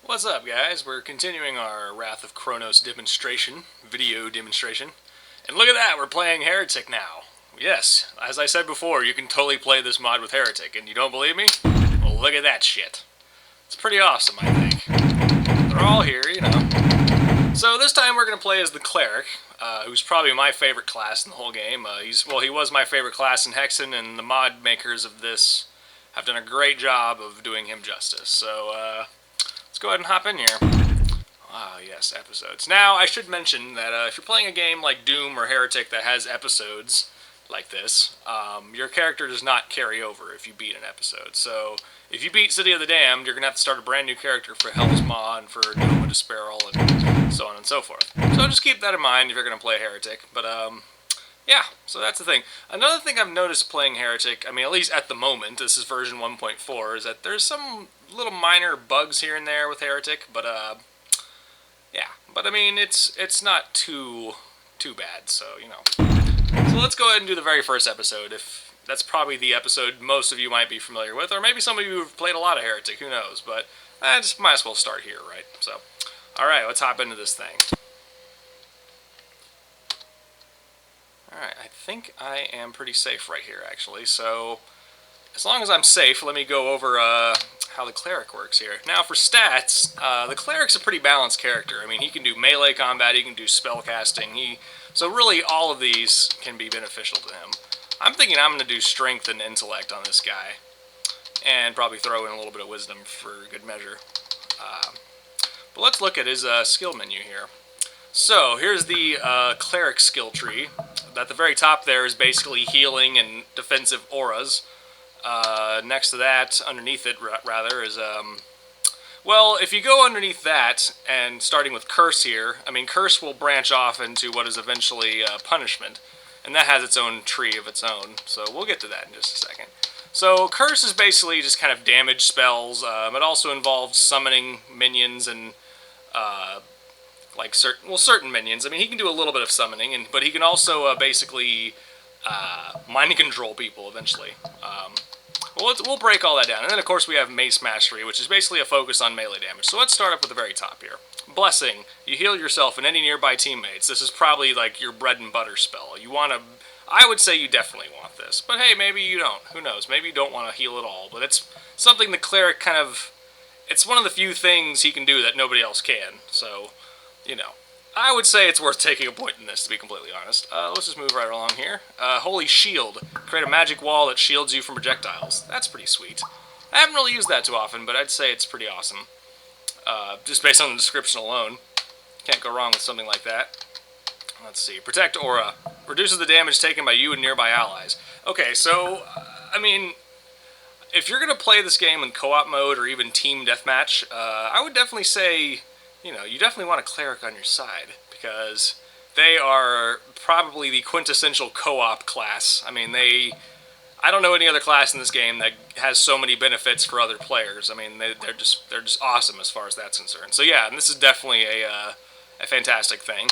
What's up, guys? We're continuing our Wrath of Cronos video demonstration. And look at that, we're playing Heretic now. Yes, as I said before, you can totally play this mod with Heretic, and you don't believe me? Well, look at that shit. It's pretty awesome, I think. They're all here, you know. So this time we're going to play as the Cleric, who's probably my favorite class in the whole game. He was my favorite class in Hexen, and the mod makers of this have done a great job of doing him justice. So, let's go ahead and hop in here. Ah, yes, episodes. Now, I should mention that if you're playing a game like Doom or Heretic that has episodes like this, your character does not carry over if you beat an episode. So, if you beat City of the Damned, you're going to have to start a brand new character for Hell's Mod, for Doom of Despairl, and so on and so forth. So just keep that in mind if you're going to play Heretic. But, yeah, so that's the thing. Another thing I've noticed playing Heretic, I mean, at least at the moment, this is version 1.4, is that there's some little minor bugs here and there with Heretic, but, yeah. But, I mean, it's not too bad, so, you know. So let's go ahead and do the very first episode. If that's probably the episode most of you might be familiar with, or maybe some of you have played a lot of Heretic, who knows, but I just might as well start here, right? So, alright, let's hop into this thing. Alright, I think I am pretty safe right here, actually, so as long as I'm safe, let me go over how the Cleric works here. Now, for stats, the Cleric's a pretty balanced character. I mean, he can do melee combat, he can do spell casting, so really all of these can be beneficial to him. I'm thinking I'm going to do strength and intellect on this guy, and probably throw in a little bit of wisdom for good measure. But let's look at his skill menu here. So, here's the Cleric skill tree. At the very top there is basically healing and defensive auras. Next to that, underneath it rather, is, well, if you go underneath that, and starting with Curse here, I mean, Curse will branch off into what is eventually Punishment, and that has its own tree of its own, so we'll get to that in just a second. So, Curse is basically just kind of damage spells. It also involves summoning minions and, like certain minions. I mean, he can do a little bit of summoning, but he can also basically mind control people eventually. We'll break all that down. And then, of course, we have Mace Mastery, which is basically a focus on melee damage. So let's start up with the very top here. Blessing. You heal yourself and any nearby teammates. This is probably like your bread and butter spell. You want to... I would say you definitely want this. But hey, maybe you don't. Who knows? Maybe you don't want to heal at all. But it's something the Cleric kind of... It's one of the few things he can do that nobody else can. So, you know. I would say it's worth taking a point in this, to be completely honest. Let's just move right along here. Holy Shield. Create a magic wall that shields you from projectiles. That's pretty sweet. I haven't really used that too often, but I'd say it's pretty awesome. Just based on the description alone. Can't go wrong with something like that. Let's see. Protect Aura. Reduces the damage taken by you and nearby allies. Okay, so, I mean, if you're going to play this game in co-op mode or even team deathmatch, I would definitely say... You know, you definitely want a Cleric on your side, because they are probably the quintessential co-op class. I mean, I don't know any other class in this game that has so many benefits for other players. I mean, they're just awesome as far as that's concerned. So yeah, and this is definitely a fantastic thing.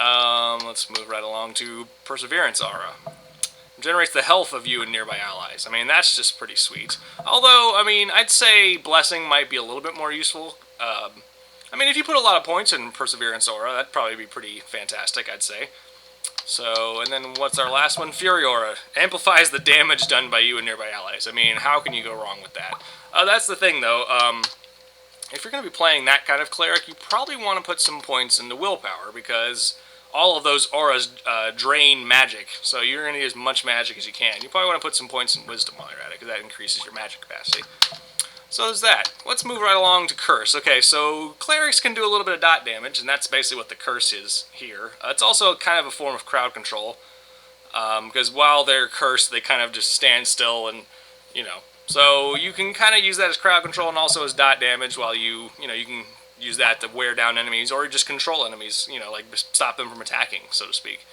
Let's move right along to Perseverance Aura. Generates the health of you and nearby allies. I mean, that's just pretty sweet. Although, I mean, I'd say Blessing might be a little bit more useful. I mean, if you put a lot of points in Perseverance Aura, that'd probably be pretty fantastic, I'd say. So, and then what's our last one? Fury Aura. Amplifies the damage done by you and nearby allies. I mean, how can you go wrong with that? That's the thing, though. If you're going to be playing that kind of Cleric, you probably want to put some points into Willpower, because all of those auras drain magic. So you're going to need as much magic as you can. You probably want to put some points in Wisdom while you're at it, because that increases your magic capacity. So there's that. Let's move right along to Curse. Okay, so Clerics can do a little bit of dot damage, and that's basically what the Curse is here. It's also kind of a form of crowd control, because while they're cursed, they kind of just stand still and, you know. So you can kind of use that as crowd control and also as dot damage while you can use that to wear down enemies or just control enemies, you know, like stop them from attacking, so to speak.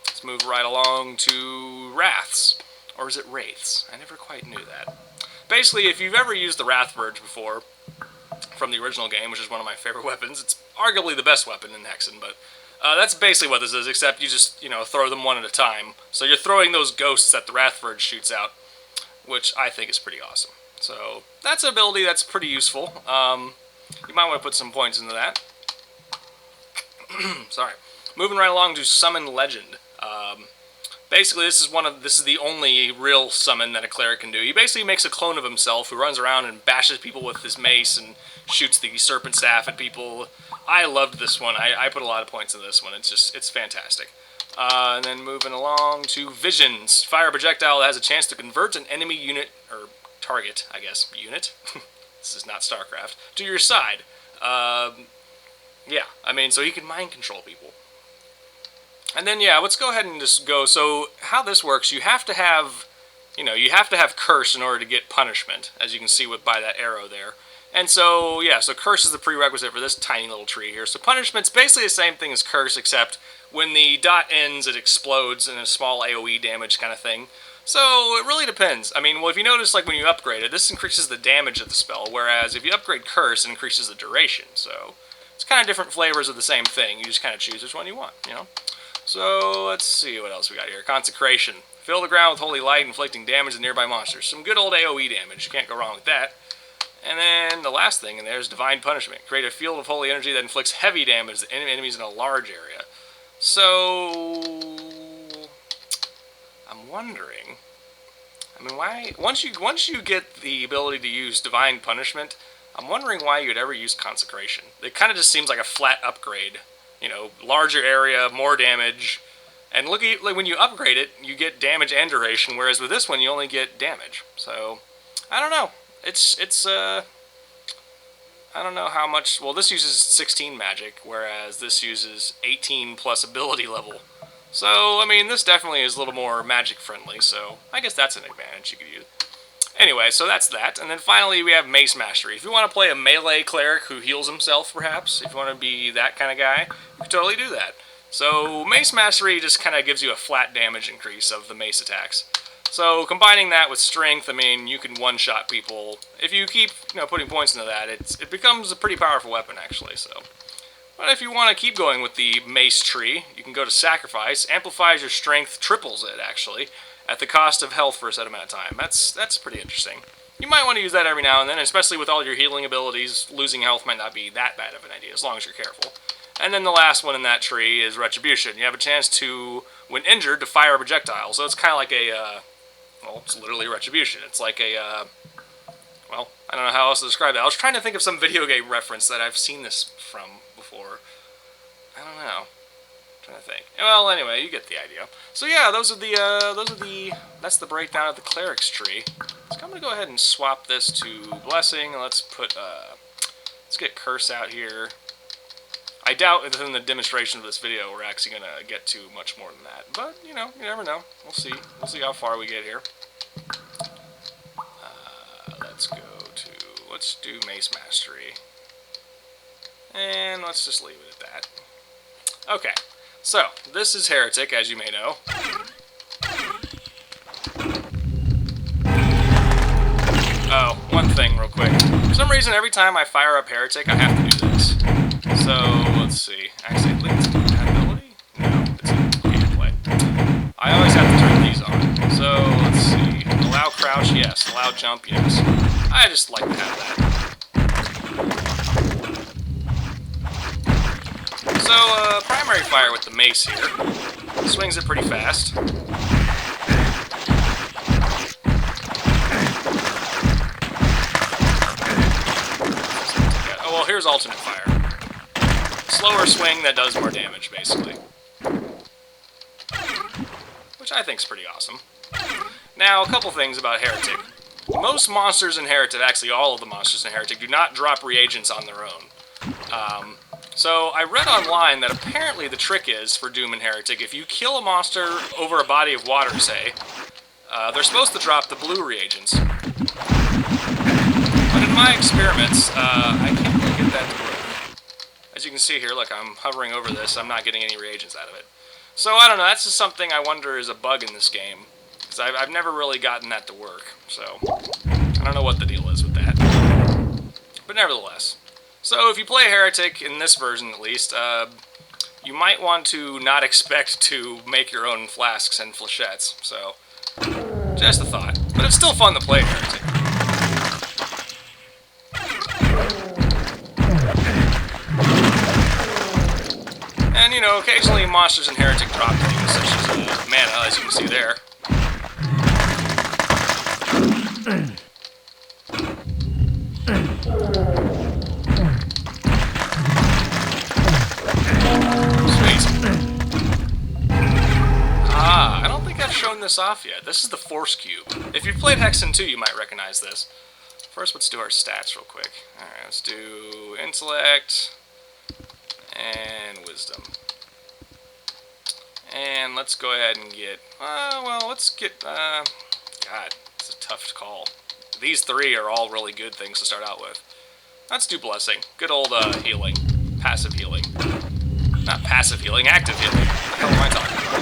Let's move right along to Wraths. Or is it Wraiths? I never quite knew that. Basically, if you've ever used the Wrath Verge before, from the original game, which is one of my favorite weapons, it's arguably the best weapon in Hexen, but that's basically what this is, except you just, you know, throw them one at a time. So you're throwing those ghosts that the Wrath Verge shoots out, which I think is pretty awesome. So that's an ability that's pretty useful. you might want to put some points into that. Sorry. Moving right along to Summon Legend. Basically, this is the only real summon that a cleric can do. He basically makes a clone of himself who runs around and bashes people with his mace and shoots the serpent staff at people. I loved this one. I put a lot of points in this one. It's fantastic. And then moving along to Visions. Fire a projectile that has a chance to convert an enemy unit, or target, I guess, unit. This is not StarCraft, to your side. Yeah, I mean, so he can mind control people. And then, yeah, let's go ahead and just go. So, how this works, you have to have Curse in order to get Punishment, as you can see by that arrow there. And so, yeah, so Curse is the prerequisite for this tiny little tree here. So Punishment's basically the same thing as Curse, except when the dot ends, it explodes in a small AoE damage kind of thing. So, it really depends. I mean, well, if you notice, like, when you upgrade it, this increases the damage of the spell, whereas if you upgrade Curse, it increases the duration. So, it's kind of different flavors of the same thing. You just kind of choose which one you want, you know? So, let's see what else we got here. Consecration. Fill the ground with holy light, inflicting damage to nearby monsters. Some good old AoE damage. You can't go wrong with that. And then the last thing in there is Divine Punishment. Create a field of holy energy that inflicts heavy damage to enemies in a large area. So, I'm wondering, I mean, why, once you get the ability to use Divine Punishment, I'm wondering why you'd ever use Consecration. It kind of just seems like a flat upgrade. You know, larger area, more damage, and look at, like, when you upgrade it, you get damage and duration, whereas with this one, you only get damage. So, I don't know. I don't know how much, well, this uses 16 magic, whereas this uses 18 plus ability level. So, I mean, this definitely is a little more magic friendly, so I guess that's an advantage you could use. Anyway, so that's that. And then finally, we have Mace Mastery. If you want to play a melee cleric who heals himself, perhaps, if you want to be that kind of guy, you can totally do that. So, Mace Mastery just kind of gives you a flat damage increase of the mace attacks. So, combining that with Strength, I mean, you can one-shot people. If you keep, putting points into that, it becomes a pretty powerful weapon, actually, so. But if you want to keep going with the Mace tree, you can go to Sacrifice. Amplifies your Strength, triples it, actually, at the cost of health for a set amount of time. That's pretty interesting. You might want to use that every now and then, especially with all your healing abilities. Losing health might not be that bad of an idea, as long as you're careful. And then the last one in that tree is Retribution. You have a chance to, when injured, to fire a projectile. So it's kind of like a, well, it's literally Retribution. It's like a, well, I don't know how else to describe it. I was trying to think of some video game reference that I've seen this from before. I don't know. I'm trying to think. Well, anyway, you get the idea. So yeah, that's the breakdown of the Cleric's tree. So I'm gonna go ahead and swap this to Blessing. Let's get Curse out here. I doubt within the demonstration of this video we're actually going to get to much more than that. But, you never know. We'll see. We'll see how far we get here. Let's do Mace Mastery. And let's just leave it at that. Okay. So, this is Heretic, as you may know. Oh, one thing real quick. For some reason, every time I fire up Heretic, I have to do this. So, let's see. Actually, I think it's compatibility? No, it's in gameplay. I always have to turn these on. So, let's see. Allow crouch, yes. Allow jump, yes. I just like to have that. So, primary fire with the mace here. Swings it pretty fast. Oh, well, here's alternate fire. Slower swing that does more damage, basically. Which I think is pretty awesome. Now, a couple things about Heretic. Most monsters in Heretic, actually all of the monsters in Heretic, do not drop reagents on their own. So, I read online that apparently the trick is, for Doom and Heretic, if you kill a monster over a body of water, say, they're supposed to drop the blue reagents. But in my experiments, I can't really get that to work. As you can see here, look, I'm hovering over this, I'm not getting any reagents out of it. So, I don't know, that's just something I wonder is a bug in this game. Because I've never really gotten that to work, so I don't know what the deal is with that. But nevertheless. So, if you play Heretic, in this version at least, you might want to not expect to make your own flasks and flechettes, so just a thought. But it's still fun to play Heretic. know, occasionally monsters in Heretic drop things, such as mana, as you can see there. I don't think I've shown this off yet. This is the Force Cube. If you've played Hexen 2, you might recognize this. First, let's do our stats real quick. Alright, let's do Intellect and Wisdom. And let's go ahead and get... well, let's get... God, it's a tough call. These three are all really good things to start out with. Let's do Blessing. Good old healing. Passive healing. Not passive healing, active healing. What the hell am I talking about?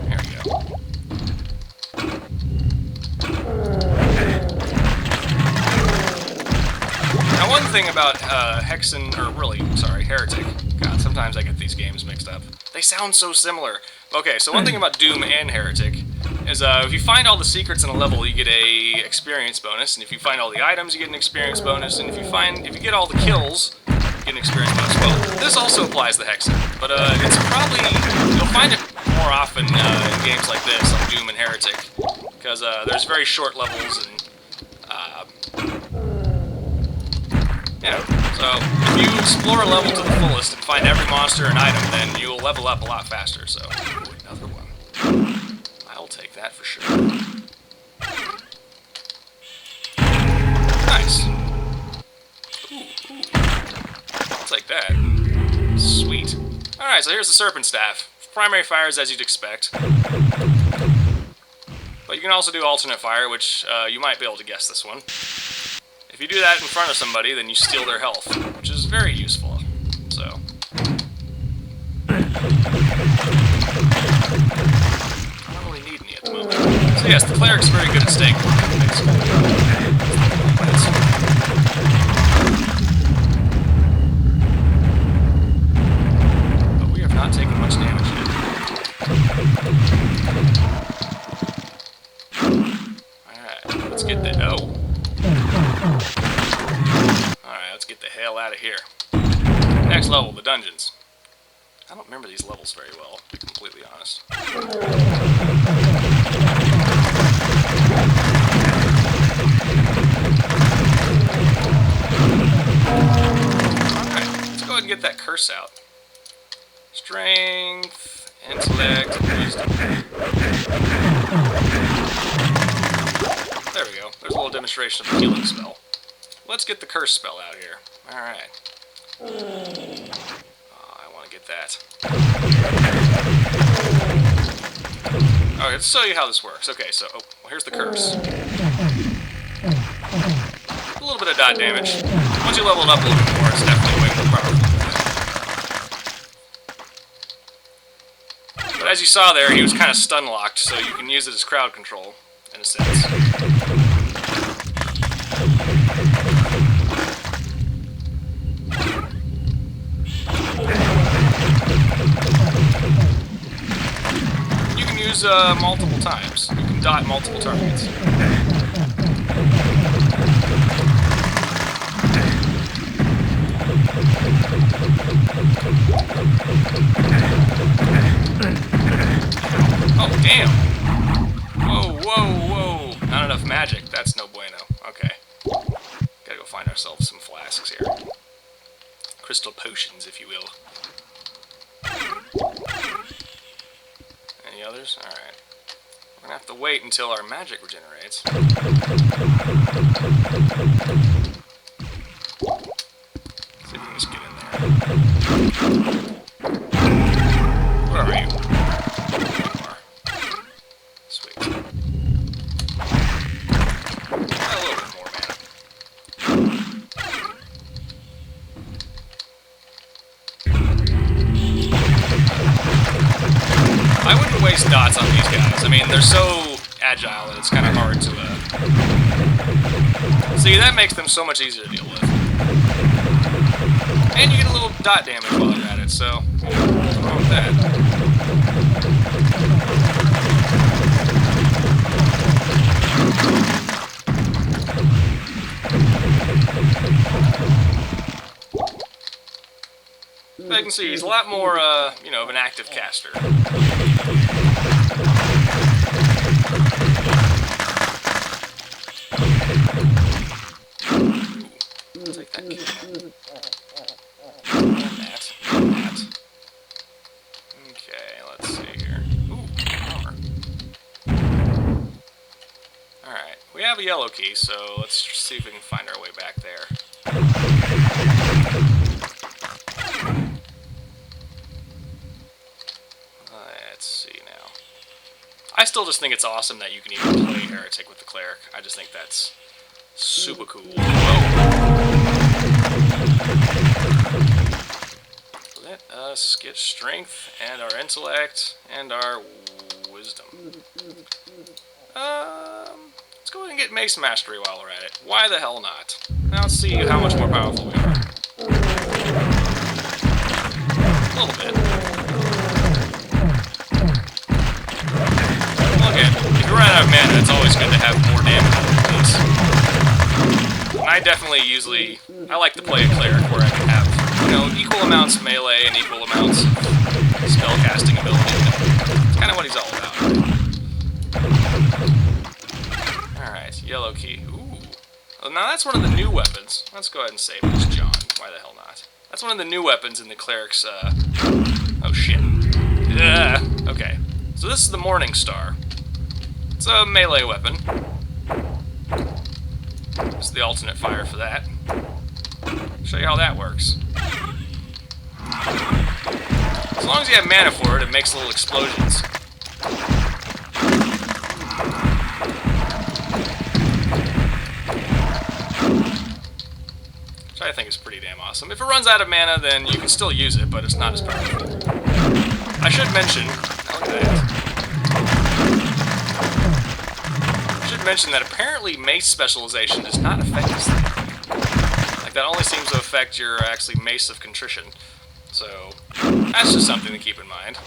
There we go. Now one thing about Hexen, or really, sorry, Heretic. God, sometimes I get these games mixed up. They sound so similar. Okay, so one thing about Doom and Heretic is if you find all the secrets in a level, you get a experience bonus, and if you find all the items, you get an experience bonus, and if you get all the kills, you get an experience bonus. Well, this also applies to Hexen, but it's probably, you'll find it more often in games like this, like Doom and Heretic, because there's very short levels, and yeah, so if you explore a level to the fullest and find every monster and item, then you'll level up a lot faster, so, ooh, another one. I'll take that for sure. Nice. Ooh. I'll take that. Sweet. Alright, so here's the Serpent Staff. Primary fire is as you'd expect. But you can also do alternate fire, which you might be able to guess this one. If you do that in front of somebody, then you steal their health, which is very useful. So. So yes, the Cleric's very good at staying basically. But we have not taken much damage yet. Alright, let's get the... Oh. Alright, let's get the hell out of here. Next level, the dungeons. I don't remember these levels very well, to be completely honest. Alright, let's go ahead and get that curse out. Strength, intellect, wisdom. There we go. There's a little demonstration of the healing spell. Let's get the curse spell out here. Alright. Get that. Alright, let's show you how this works. Okay, so, well, here's the curse. A little bit of dot damage. Once you level it up a little bit more, it's definitely way more powerful. But as you saw there, he was kind of stun-locked, so you can use it as crowd control, in a sense. Multiple times. You can dot multiple targets. Oh, damn! Whoa. Not enough magic. That's no bueno. Okay. Gotta go find ourselves some flasks here. Crystal potions, if you will. Any others? Alright. We're gonna have to wait until our magic regenerates. See if we can just get in there. Where are you? There you are. Sweet. A little bit more mana. I wouldn't waste dots on these guys. I mean, they're so agile that it's kind of hard to, See, that makes them so much easier to deal with. And you get a little dot damage while you're at it, so... What's wrong with that? But you can see he's a lot more, you know, of an active caster. Ooh, take that key. That. Okay, let's see here. Ooh, armor. Alright, we have a yellow key, so let's see if we can find our way back there. Let's see now. I still just think it's awesome that you can even play Heretic with the Cleric. I just think that's super cool. Whoa. Let us get strength and our intellect and our wisdom. Let's go ahead and get Mace Mastery while we're at it. Why the hell not? Now let's see how much more powerful we are. A little bit. Well, again, if you run out of mana, it's always good to have more damage on your piece. And I definitely I like to play a Cleric where I can have, you know, equal amounts of melee and equal amounts of spellcasting ability. It's kind of what he's all about. Alright, yellow key. Ooh. Well, now that's one of the new weapons. Let's go ahead and save this, John. Why the hell not? That's one of the new weapons in the Cleric's, oh shit. Okay. So this is the Morning Star. It's a melee weapon. This is the alternate fire for that. Show you how that works. As long as you have mana for it, it makes little explosions. Which I think is pretty damn awesome. If it runs out of mana, then you can still use it, but it's not as powerful. I should mention... Look at that. I should mention that apparently Mace specialization does not affect this thing. Like, that only seems to affect your actually Mace of Contrition. So, that's just something to keep in mind.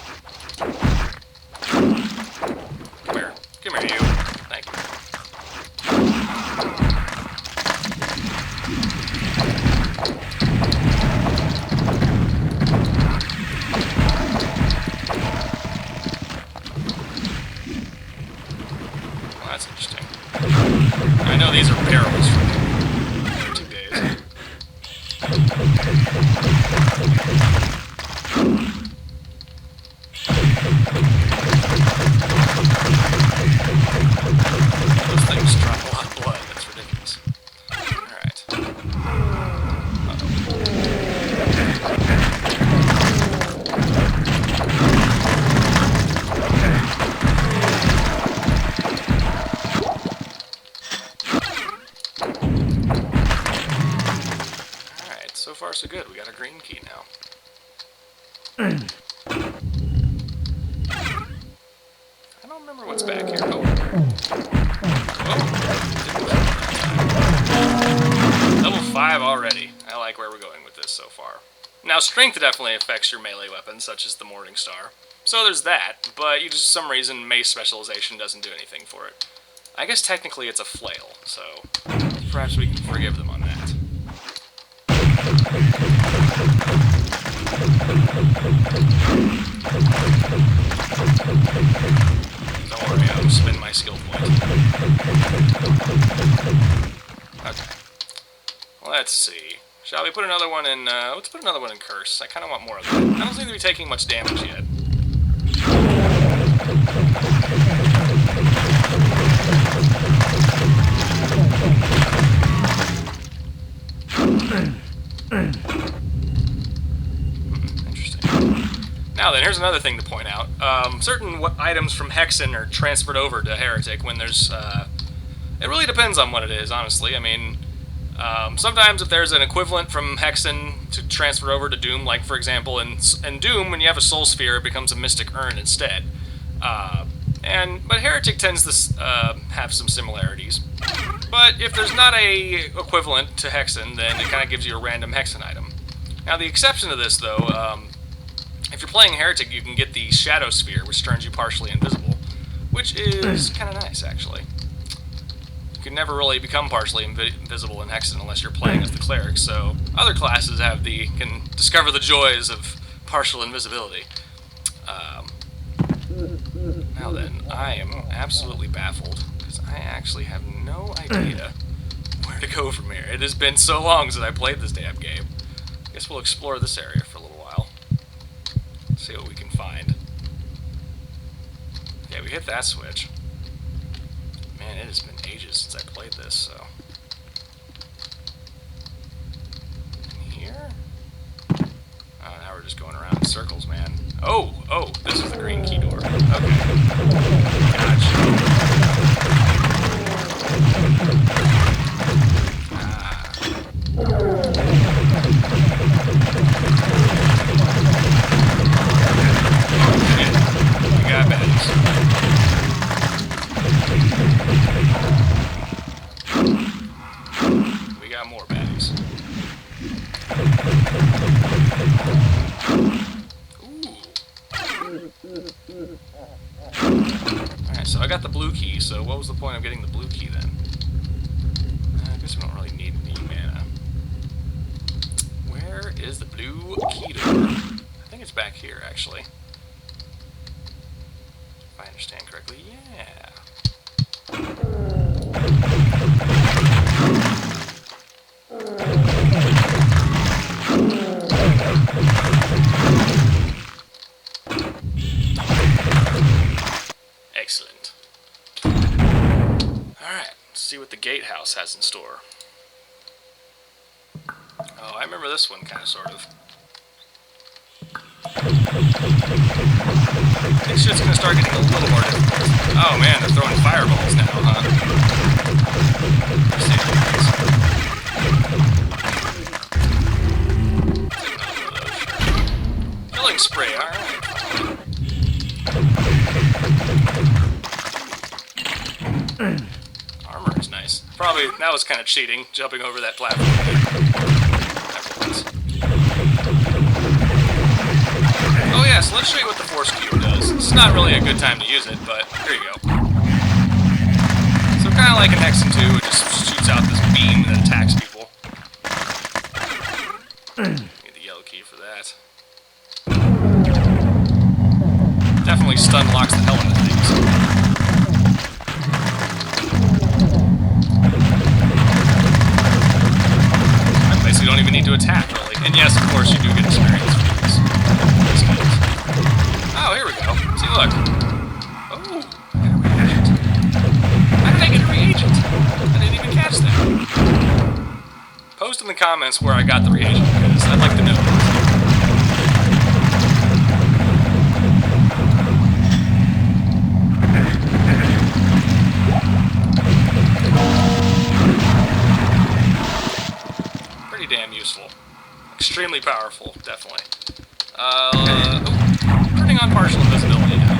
Come here. Come here, you. Thank you. Well, that's interesting. I know these are perils from the 2 days. Those things drop a lot of blood. That's ridiculous. Alright. Alright, so far so good. We got a green key now. I don't remember what's back here. Oh. Level 5 already. I like where we're going with this so far. Now, strength definitely affects your melee weapons, such as the Morning Star. So there's that, but you just, for some reason, Mace specialization doesn't do anything for it. I guess technically it's a flail, so perhaps we can forgive them on that. Don't worry, I'll spend my skill point. Okay. Let's see. Shall we put another one in, let's put another one in Curse. I kind of want more of that. I don't seem to be taking much damage yet. Interesting. Now then, here's another thing to point out. Certain items from Hexen are transferred over to Heretic when there's, it really depends on what it is, honestly. I mean, sometimes if there's an equivalent from Hexen to transfer over to Doom, like for example in Doom, when you have a Soul Sphere, it becomes a Mystic Urn instead. But Heretic tends to have some similarities. But if there's not a equivalent to Hexen, then it kind of gives you a random Hexen item. Now the exception to this, though, if you're playing Heretic, you can get the Shadow Sphere, which turns you partially invisible, which is kind of nice, actually. you can never really become partially invisible in Hexen unless you're playing as the Cleric, so other classes can discover the joys of partial invisibility. Now then, I am absolutely baffled, because I actually have no idea where to go from here. It has been so long since I played this damn game. I guess we'll explore this area for a little while. See what we can find. Yeah, we hit that switch. Man, it has been ages since I played this, so... In here? Oh, now we're just going around in circles, man. Oh, this is the green key door. Okay. Gotcha. Shit. We got baddies. We got more baddies. Alright, so I got the blue key, so what was the point of getting the blue key then? I guess we don't really need any mana. Where is the blue key door? I think it's back here, actually. If I understand correctly, yeah. Excellent. Alright, let's see what the gatehouse has in store. Oh, I remember this one, kind of, sort of. It's just going to start getting a little more difficult. Oh man, they're throwing fireballs now, huh? Let's see what killing spree, alright. Armor is nice. Probably, that was kind of cheating, jumping over that platform. Oh yeah, so let's show you what the Force Cube does. It's not really a good time to use it, but here you go. So kind of like in Hexen 2, it just shoots out this beam that attacks people. Need the yellow key for that. Definitely stun locks the hell out of things. You don't even need to attack, really. And yes, of course, you do get experience for these skills. Oh, here we go. See, look. Oh, I got a reagent. How did I get a reagent? I didn't even catch that. Post in the comments where I got the reagent, because I'd like to know. Damn useful. Extremely powerful, definitely. Turning on partial invisibility now.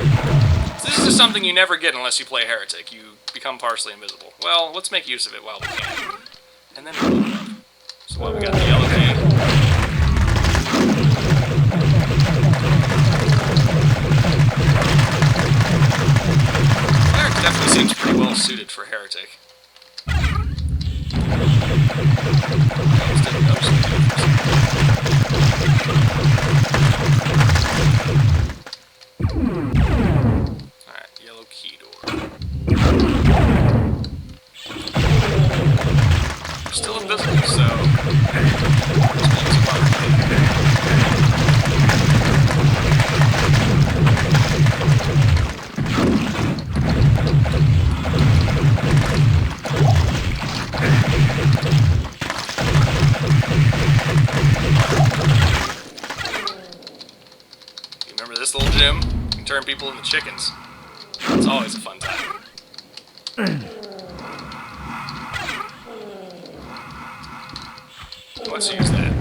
So this is just something you never get unless you play Heretic. You become partially invisible. Well, let's make use of it while we can. And then we'll move up. So what, we got the yellow key. Cleric definitely seems pretty well suited for Heretic. Alright, yellow key door. We're still invisible, so... This little gym, you can turn people into chickens. It's always a fun time. Let's use that.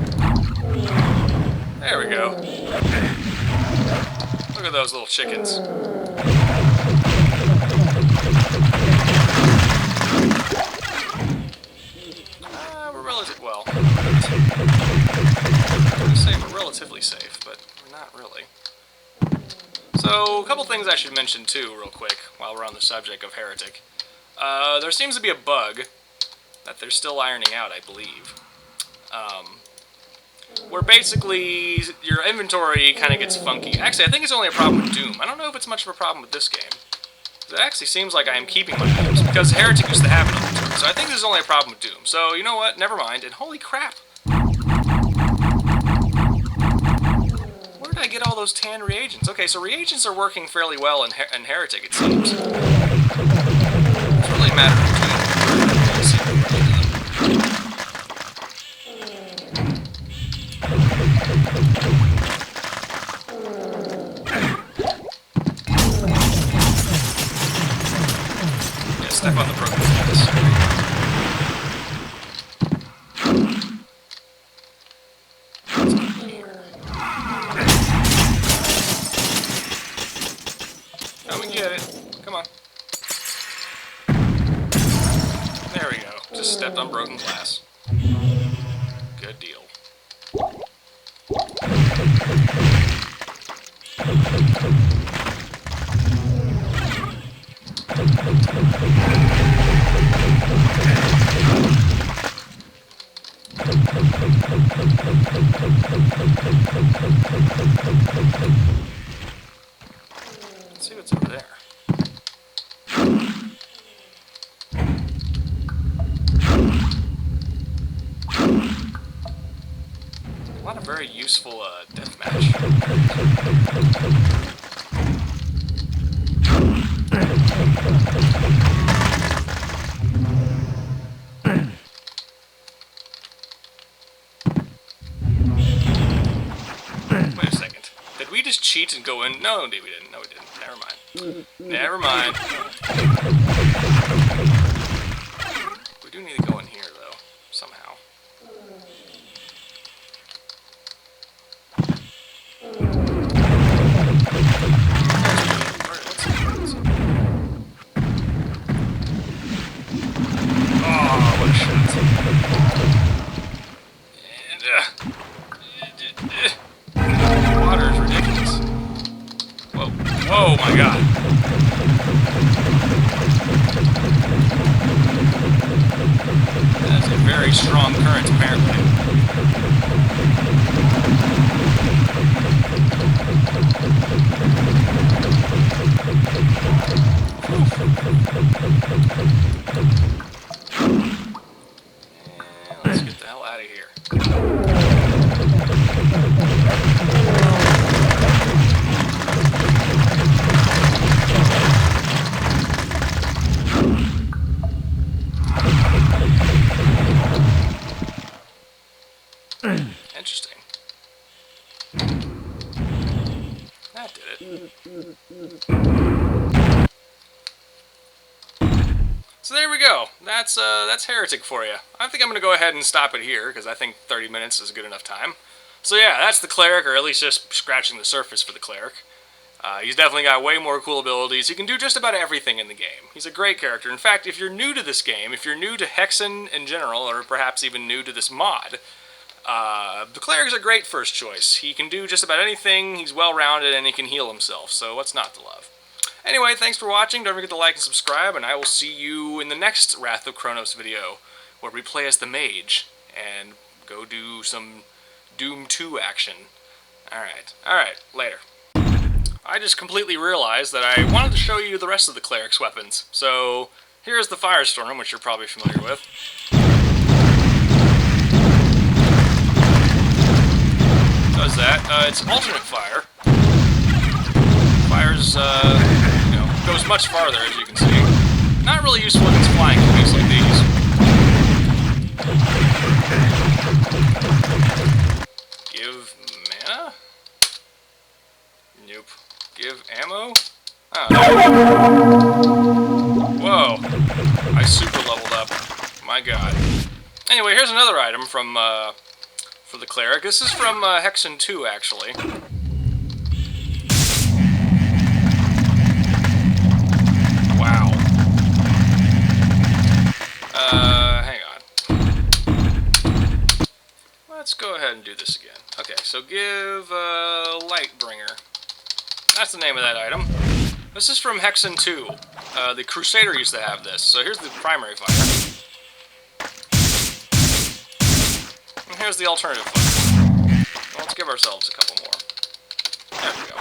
There we go. Look at those little chickens. We're relatively, well, I'm going to say we're relatively safe, but we're not really. So, a couple things I should mention too, real quick, while we're on the subject of Heretic. There seems to be a bug that they're still ironing out, I believe. Where basically your inventory kind of gets funky. Actually, I think it's only a problem with Doom. I don't know if it's much of a problem with this game. It actually seems like I am keeping my items, because Heretic used to have an inventory. So I think this is only a problem with Doom. So, you know what? Never mind. And holy crap! Where did I get all those tan reagents? Okay, so reagents are working fairly well in Heretic, it seems. It's really a matter of Doom. Let's see what we're doing. Step on the broken glass. Come and get it. Come on. There we go. Just stepped on broken glass. Good deal. Let's see what's over there. A lot of very useful deathmatch. Wait a second. Did we just cheat and go in? No, we didn't. No, we didn't. Never mind. Never mind. We do need to go in here, though. Somehow. Oh, what a shot. And, water is ridiculous. Whoa. Oh my god. That's a very strong current, apparently. Let's get the hell out of here. Interesting. That did it. So there we go. That's Heretic for you. I think I'm gonna go ahead and stop it here because I think 30 minutes is a good enough time. So yeah, that's the Cleric, or at least just scratching the surface for the Cleric. He's definitely got way more cool abilities. He can do just about everything in the game. He's a great character. In fact, if you're new to this game, if you're new to Hexen in general, or perhaps even new to this mod, the Cleric's a great first choice. He can do just about anything, he's well-rounded, and he can heal himself, so what's not to love? Anyway, thanks for watching, don't forget to like and subscribe, and I will see you in the next Wrath of Cronos video, where we play as the Mage, and go do some Doom 2 action. Alright, later. I just completely realized that I wanted to show you the rest of the Cleric's weapons, so here's the Firestorm, which you're probably familiar with. Does that. It's alternate fire. Fires, goes much farther, as you can see. Not really useful against flying enemies like these. Give mana? Nope. Give ammo? Oh. Whoa. I super leveled up. My god. Anyway, here's another item from, for the Cleric. This is from Hexen 2, actually. Wow. Hang on. Let's go ahead and do this again. Okay, so give Lightbringer. That's the name of that item. This is from Hexen 2. The Crusader used to have this. So here's the primary fire. And here's the alternative fire. Well, let's give ourselves a couple more. There we go.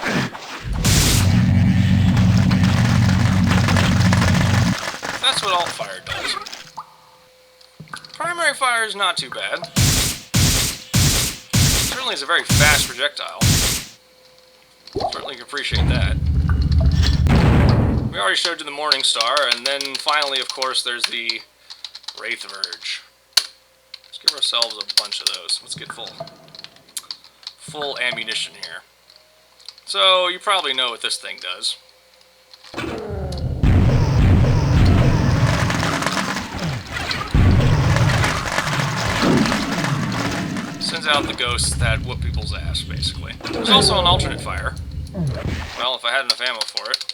That's what alt fire does. Primary fire is not too bad. Certainly is a very fast projectile. Certainly can appreciate that. We already showed you the Morning Star, and then finally, of course, there's the Wraith Verge. Let's give ourselves a bunch of those. Let's get full ammunition here. So, you probably know what this thing does. Sends out the ghosts that whoop people's ass, basically. There's also an alternate fire. Well, if I had enough ammo for it.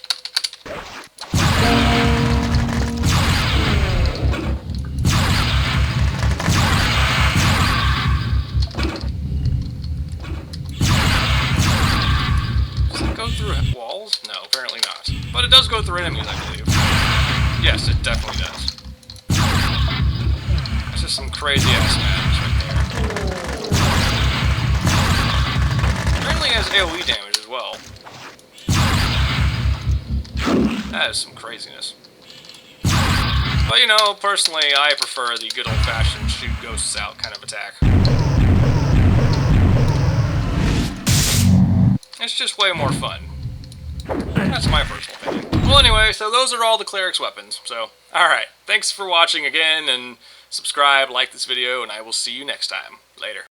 Does it go through walls? No, apparently not. But it does go through enemies, I believe. Yes, it definitely does. That's just some crazy-ass madness right there. Apparently it has AoE damage as well. That is some craziness. But you know, personally, I prefer the good old-fashioned shoot ghosts out kind of attack. It's just way more fun. That's my personal opinion. Well, anyway, so those are all the Cleric's weapons. So, alright. Thanks for watching again, and subscribe, like this video, and I will see you next time. Later.